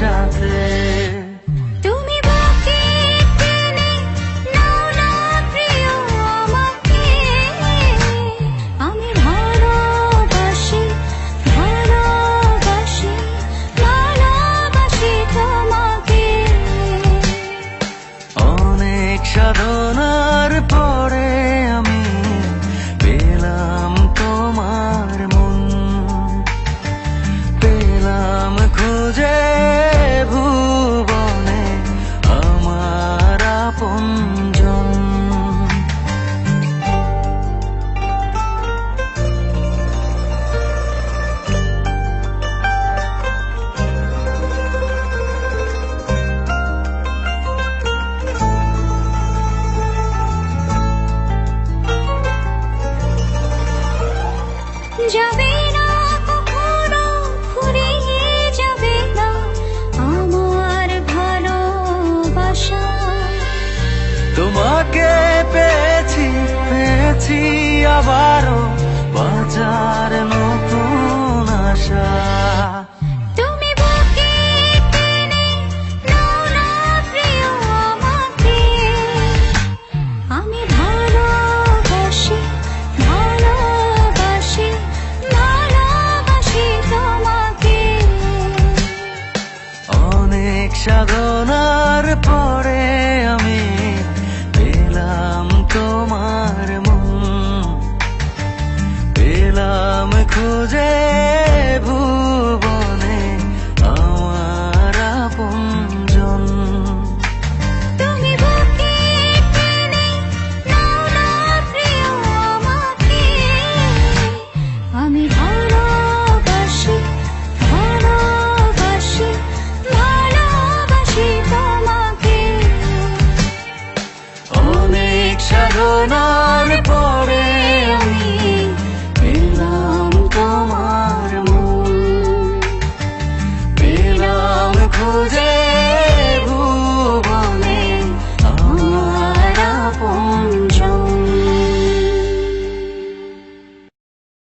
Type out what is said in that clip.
সাথে। তুমি বাকি টেনে নাও না প্রিয় আমাকে, আমি ভালোবাসি ভালোবাসি ভালোবাসি তোমাকে। অনেক সাধনার পরে আমি পেলাম তোমার মন, পেলাম খুঁজে ভুবনে আমার আপনজন। যাবে না কখনো ফুরিয়ে যাবে না আমার ভালোবাসা। তোমাকে পেয়েছি পেয়েছি আবারও বাঁচার নতুন আশা। তুমি বাকি টেনে নাও না প্রিয় আমাকে, আমি ভালোবাসি ভালোবাসি ভালোবাসি তোমাকে। অনেক সাধনার পরে আমি পেলাম তোমার মন, পেলাম খুঁজে